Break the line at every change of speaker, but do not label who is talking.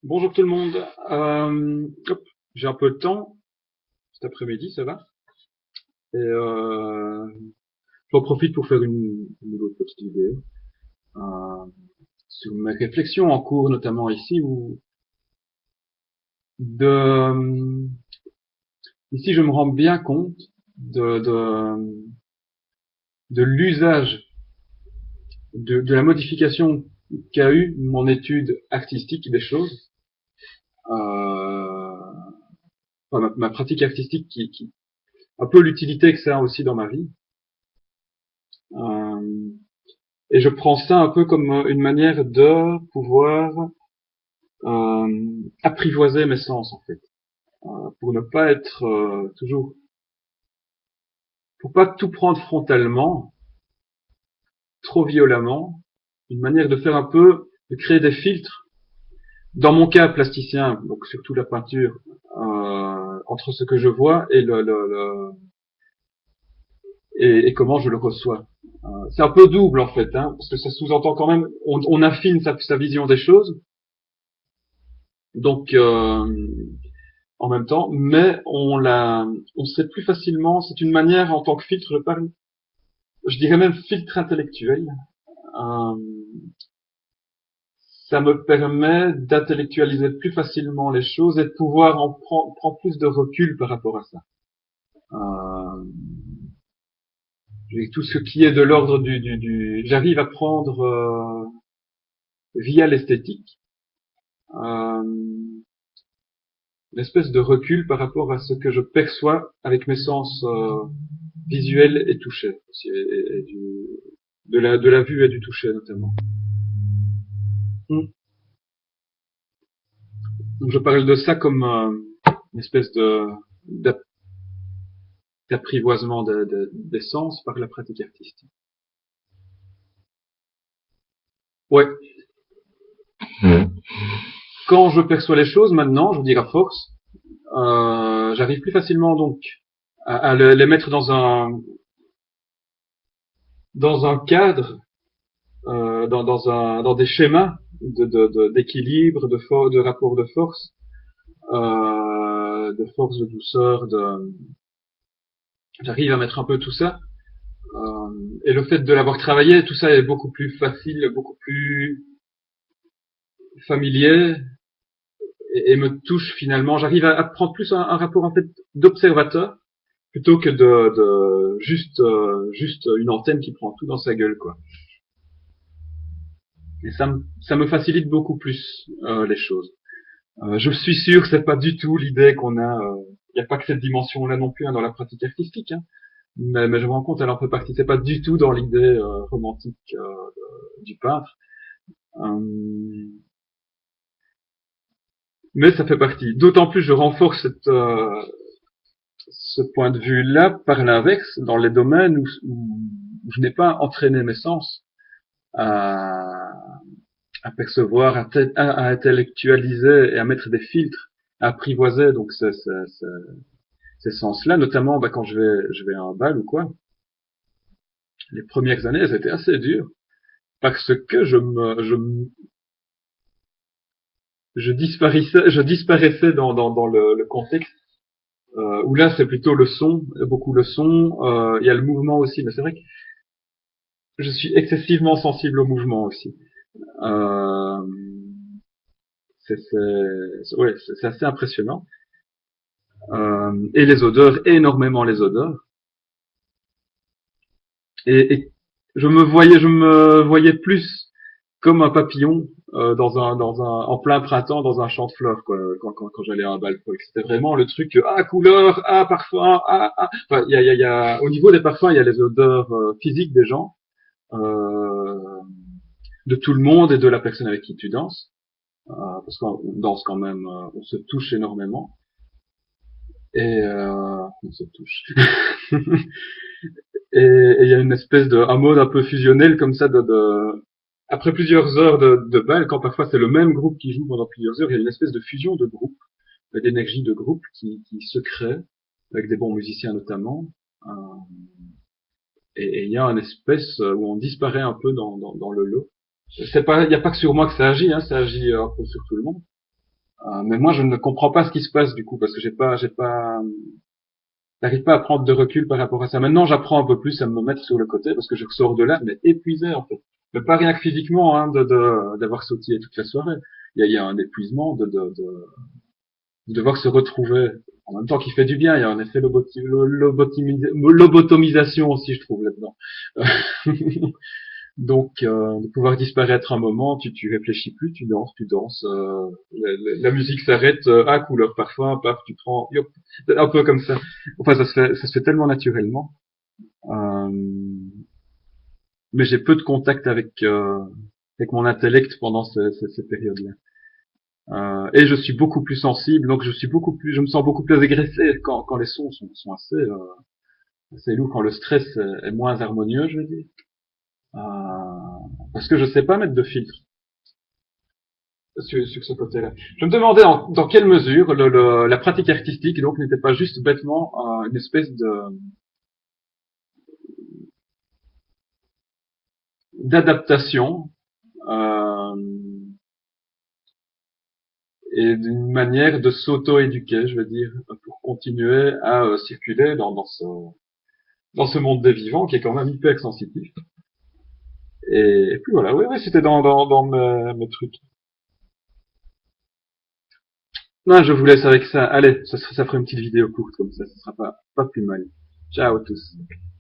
Bonjour tout le monde. J'ai un peu de temps cet après-midi, ça va? Et j'en profite pour faire une autre petite vidéo euh, sur mes réflexions en cours, notamment ici, de ici je me rends bien compte de l'usage de la modification qu'a eu mon étude artistique des choses, enfin, ma pratique artistique qui un peu l'utilité que ça a aussi dans ma vie. Euh, Et je prends ça un peu comme une manière de pouvoir apprivoiser mes sens en fait, pour ne pas être toujours, pour pas tout prendre frontalement, trop violemment, une manière de faire un peu, de créer des filtres. Dans mon cas plasticien, donc surtout la peinture, entre ce que je vois et et comment je le reçois. C'est un peu double en fait, hein, parce que ça sous-entend quand même, on affine sa vision des choses, donc en même temps, mais on sait plus facilement, c'est une manière en tant que filtre, je dirais même filtre intellectuel, euh, ça me permet d'intellectualiser plus facilement les choses et de pouvoir prendre plus de recul par rapport à ça. Euh, tout ce qui est de l'ordre j'arrive à prendre via l'esthétique, euh, une espèce de recul par rapport à ce que je perçois avec mes sens visuels et touchés, de la vue et du toucher notamment. Donc je parle de ça comme une espèce d'apprivoisement des sens par la pratique artistique. Ouais.
Mm.
Quand je perçois les choses maintenant, je veux dire à force, j'arrive plus facilement donc à les mettre dans un cadre, dans des schémas d'équilibre, de rapport de force, de force, de douceur, j'arrive à mettre un peu tout ça. Et le fait de l'avoir travaillé, tout ça est beaucoup plus facile, beaucoup plus familier et me touche finalement. J'arrive à prendre plus un rapport en fait d'observateur plutôt que de juste une antenne qui prend tout dans sa gueule quoi. Et ça me facilite beaucoup plus les choses. Je suis sûr que c'est pas du tout l'idée qu'on a. Il n'y a pas que cette dimension-là non plus hein, dans la pratique artistique. Hein. Mais je me rends compte, elle en fait partie. C'est pas du tout dans l'idée romantique du peintre. Euh, mais ça fait partie. D'autant plus, je renforce ce point de vue-là par l'inverse dans les domaines où je n'ai pas entraîné mes sens à, à percevoir, à intellectualiser et à mettre des filtres, à apprivoiser donc ces sens-là, notamment bah, quand je vais à un bal ou quoi. Les premières années, elles étaient assez dures parce que je disparaissais dans le contexte. Où là c'est plutôt le son, beaucoup le son, il y a le mouvement aussi, mais c'est vrai que je suis excessivement sensible au mouvement aussi. Euh, ouais, c'est assez impressionnant. Et les odeurs, énormément les odeurs. Et je me voyais plus comme un papillon en plein printemps dans un champ de fleurs quoi, quand j'allais à un bal folk. C'était vraiment le truc couleur, parfum, Enfin, il y a au niveau des parfums, il y a les odeurs physiques des gens, euh, de tout le monde et de la personne avec qui tu danses, parce qu'on danse quand même, on se touche énormément et on se touche. Et il y a une espèce un mode un peu fusionnel comme ça après plusieurs heures de bal, quand parfois c'est le même groupe qui joue pendant plusieurs heures, il y a une espèce de fusion de groupe, d'énergie de groupe qui se crée, avec des bons musiciens notamment. Euh, et il y a une espèce où on disparaît un peu dans le lot. C'est pas, il n'y a pas que sur moi que ça agit, hein, ça agit un peu sur tout le monde. Mais moi, je ne comprends pas ce qui se passe du coup, parce que j'arrive pas à prendre de recul par rapport à ça. Maintenant, j'apprends un peu plus à me mettre sur le côté, parce que je sors de là, mais épuisé en fait. Mais pas rien que physiquement, hein, d'avoir sautillé toute la soirée. Il y a un épuisement de devoir se retrouver. En même temps qu'il fait du bien, il y a un effet lobotomisation aussi, je trouve, là-dedans. Donc, de pouvoir disparaître un moment, tu réfléchis plus, tu danses, la musique s'arrête, couleur parfum, paf, tu prends, yop, un peu comme ça. Enfin, ça se fait tellement naturellement. Euh, mais j'ai peu de contact avec mon intellect pendant ces périodes-là. Et je suis beaucoup plus sensible, donc je me sens beaucoup plus agressé quand les sons sont assez lourds, quand le stress est moins harmonieux, je veux dire. Parce que je sais pas mettre de filtre sur ce côté-là. Je me demandais dans quelle mesure la pratique artistique donc n'était pas juste bêtement une espèce de d'adaptation euh, et d'une manière de s'auto-éduquer, je veux dire, pour continuer à circuler dans ce monde des vivants qui est quand même hyper sensitif. Et puis voilà, oui, oui, c'était dans mes trucs. Non, je vous laisse avec ça. Allez, ça fera une petite vidéo courte comme ça sera pas plus mal. Ciao à tous.